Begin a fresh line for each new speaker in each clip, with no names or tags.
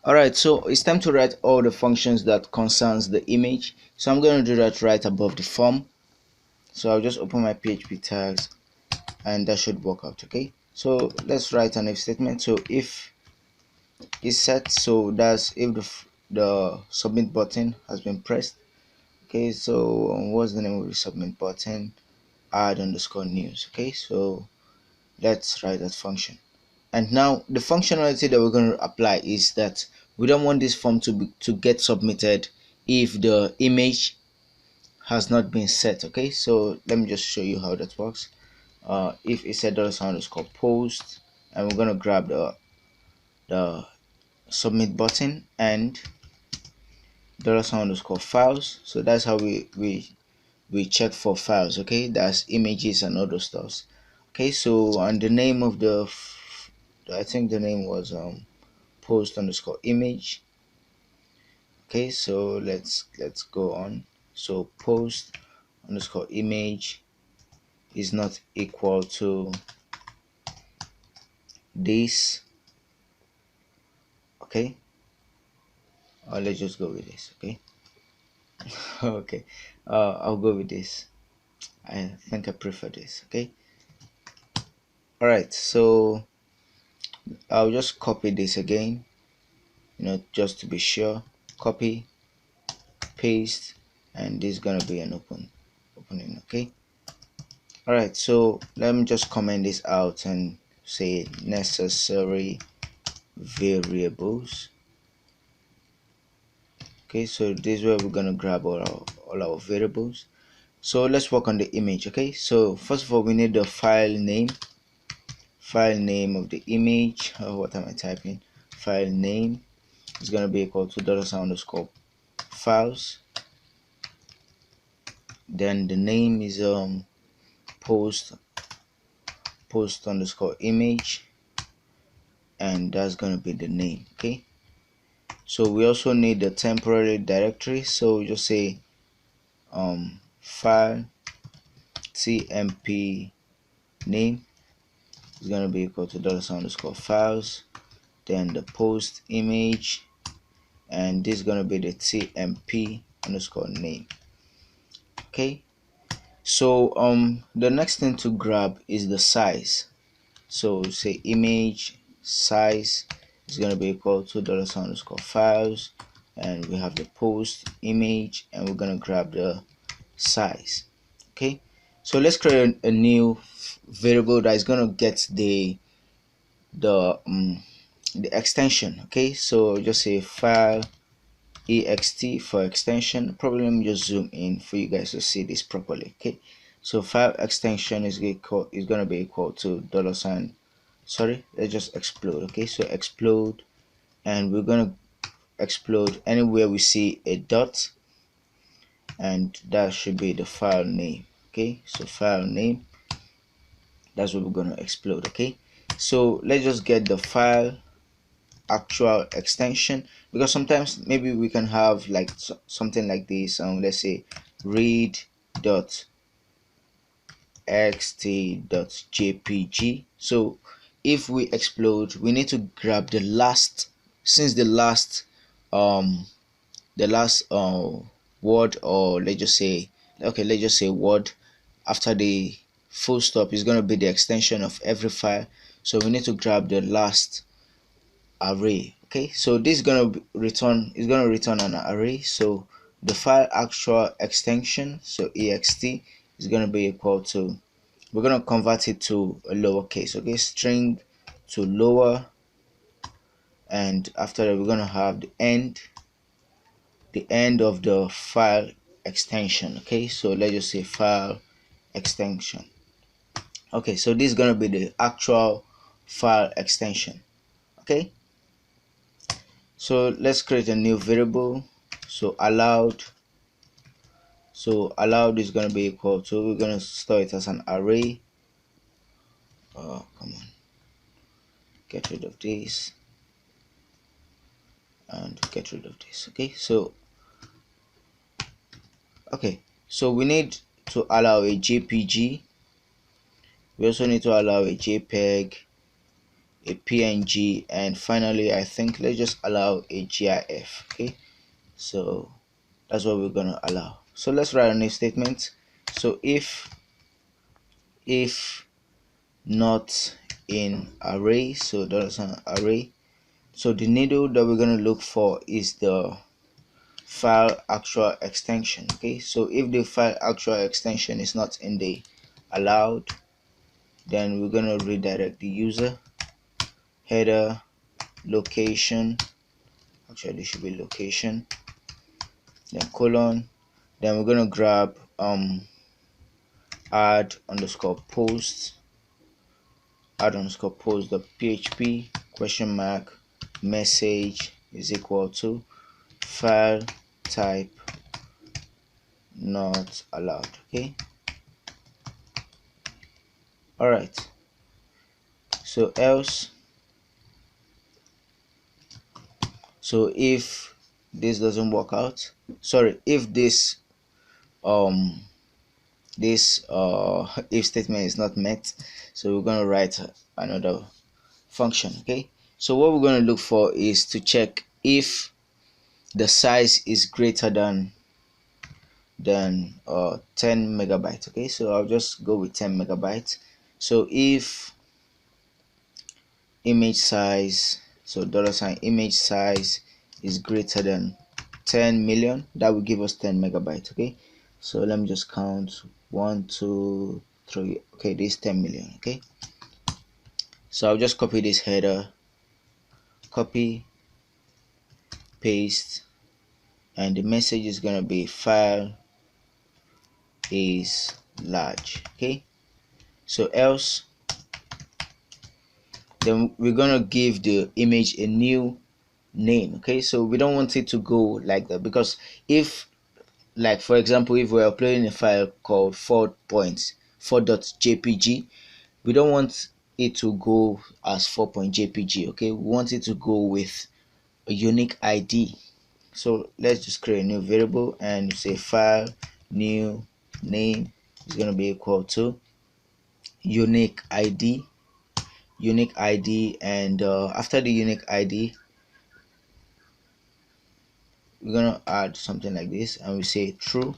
Alright, so it's time to write all the functions that concerns the image. So I'm going to do that right above the form. So I'll just open my PHP tags and that should work out. Okay, so let's write an if statement. So if is set, so that's if the submit button has been pressed. Okay, so what's the name of the submit button? Add underscore news. Okay, so let's write that function. And now the functionality that we're going to apply is that we don't want this form to get submitted if the image has not been set. Okay, so let me just show you how that works. If it's set $underscore post, and we're going to grab the submit button and $underscore files. So that's how we check for files. Okay, that's images and other stuff. Okay, so and the name of I think the name was post underscore image. Okay, so let's go on. So post underscore image is not equal to this. Okay, let's just go with this. Okay. Okay, I'll go with this. I think I prefer this. Okay, all right, so I'll just copy this again, just to be sure. Copy, paste, and this is gonna be an opening. Okay, all right, so let me just comment this out and say necessary variables. Okay, so this is where we're gonna grab all our variables. So let's work on the image. Okay, so first of all we need the file name of the image. What am I typing? File name is going to be equal to $underscore files. Then the name is post underscore image, and that's going to be the name. Okay, so we also need the temporary directory, so we just say file tmp name is going to be equal to $underscore files, then the post image, and this is going to be the tmp underscore name. Okay, so the next thing to grab is the size. So say image size is going to be equal to $underscore files, and we have the post image, and we're going to grab the size. Okay, so let's create a new variable that is going to get the extension. Okay, so just say file ext for extension. Probably let me just zoom in for you guys to see this properly. Okay, so file extension is going to be equal to $sign. Sorry, let's just explode. Okay, so explode, and we're going to explode anywhere we see a dot, and that should be the file name. Okay, so file name, that's what we're going to explode. Okay, so let's just get the file actual extension, because sometimes maybe we can have like something like this. Let's say read.xt.jpg. so if we explode, we need to grab the last, since the last word, or let's just say word after the full stop is going to be the extension of every file. So we need to grab the last array. Okay, so this is going to return an array. So the file actual extension, so ext, is going to be equal to, we're going to convert it to a lowercase. Okay, string to lower, and after that we're going to have the end of the file extension. Okay, so let's just say file extension. Okay, so this is going to be the actual file extension. Okay, so let's create a new variable. So allowed is going to be equal to, we're going to store it as an array. Come on, get rid of this and get rid of this. Okay, so we need to allow a jpg, we also need to allow a jpeg, a PNG, and finally I think let's just allow a GIF. Okay, so that's what we're gonna allow. So let's write an if statement. So if not in array, so that's an array. So the needle that we're gonna look for is the file actual extension. Okay, so if the file actual extension is not in the allowed, then we're gonna redirect the user header location. Actually, this should be location, then colon, then we're gonna grab add underscore post the PHP question mark message is equal to file type not allowed. Okay, all right, so else, so if this doesn't work out, sorry, if this if statement is not met, so we're going to write another function. Okay, so what we're going to look for is to check if the size is greater than 10 megabytes. Okay, so I'll just go with 10 megabytes. So if image size, so $ image size is greater than 10 million, that will give us 10 megabytes. Okay, so let me just count 1 2 3. Okay, this is 10 million. Okay, so I'll just copy this header, copy, paste, and the message is gonna be file is large. Okay, so else, then we're gonna give the image a new name. Okay, so we don't want it to go like that, because if, like for example, if we're uploading a file called 4.jpg, we don't want it to go as 4.jpg. okay, we want it to go with a unique ID. So let's just create a new variable and say file new name is going to be equal to unique ID, and after the unique ID, we're going to add something like this, and we say true.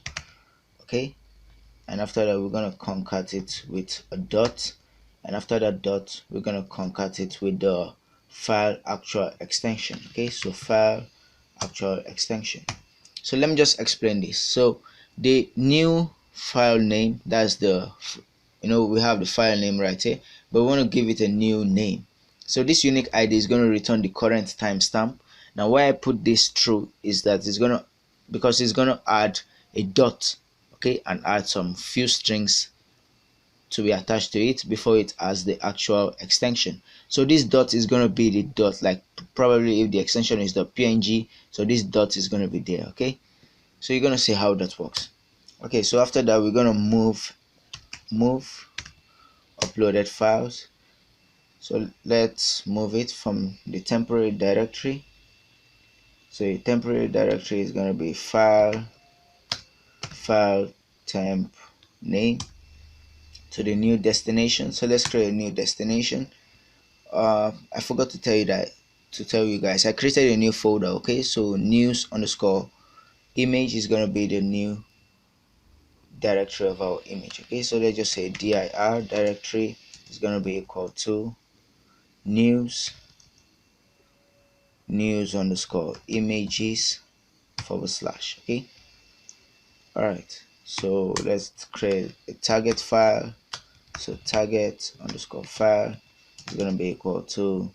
Okay, and after that we're going to concat it with a dot, and after that dot we're going to concat it with the file actual extension. Okay, so file actual extension. So let me just explain this. So the new file name, that's the, we have the file name right here, but we want to give it a new name. So this unique ID is going to return the current timestamp. Now why I put this true is that it's going to, because it's going to add a dot, okay, and add some few strings to be attached to it before it has the actual extension. So this dot is going to be the dot, like probably if the extension is the PNG, so this dot is going to be there. Okay, so you're going to see how that works. Okay, so after that we're going to move uploaded files. So let's move it from the temporary directory. So the temporary directory is going to be file temp name to the new destination. So let's create a new destination. I forgot to tell you guys, I created a new folder. Okay, so news underscore image is going to be the new directory of our image. Okay, so let's just say dir directory is going to be equal to news underscore images / okay, all right, so let's create a target file. So target underscore file is going to be equal to,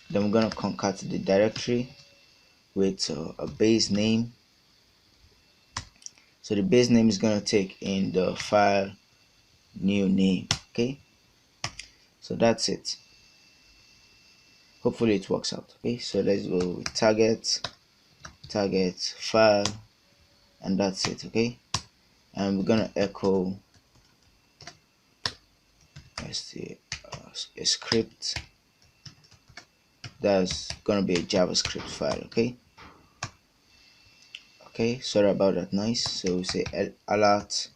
then we're going to concat the directory with a base name. So the base name is going to take in the file new name. Okay, so that's it. Hopefully it works out. Okay, so let's go with target file, and that's it. Okay, and we're gonna echo a script that's gonna be a JavaScript file. Okay, sorry about that noise. So we say alert,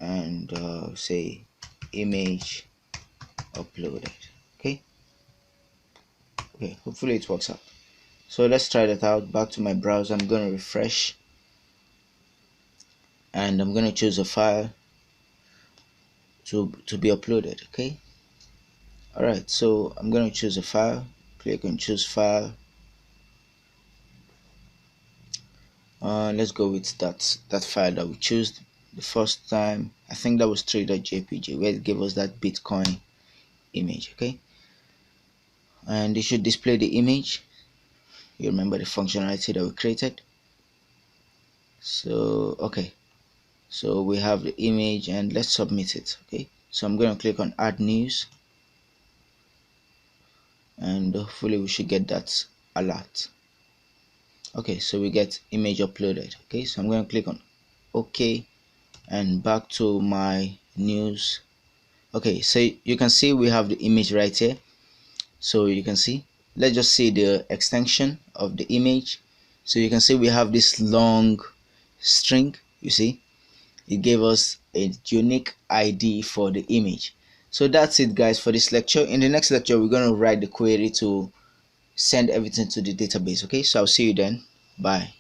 and say image uploaded. Okay, Okay, hopefully it works out. So let's try that out. Back to my browser, I'm going to refresh, and I'm going to choose a file to be uploaded. Okay, alright, so I'm going to choose a file, click on choose file. Let's go with that file that we chose the first time. I think that was 3.jpg, where it gave us that Bitcoin image. Okay, and it should display the image. You remember the functionality that we created. So okay, so we have the image, and let's submit it. Okay, so I'm going to click on add news, and hopefully we should get that alert. Okay, so we get image uploaded. Okay, so I'm going to click on OK, and back to my news. Okay, so you can see we have the image right here. So you can see, let's just see the extension of the image. So you can see we have this long string. You see, it gave us a unique ID for the image. So that's it, guys, for this lecture. In the next lecture, we're going to write the query to send everything to the database. Okay, so I'll see you then. Bye.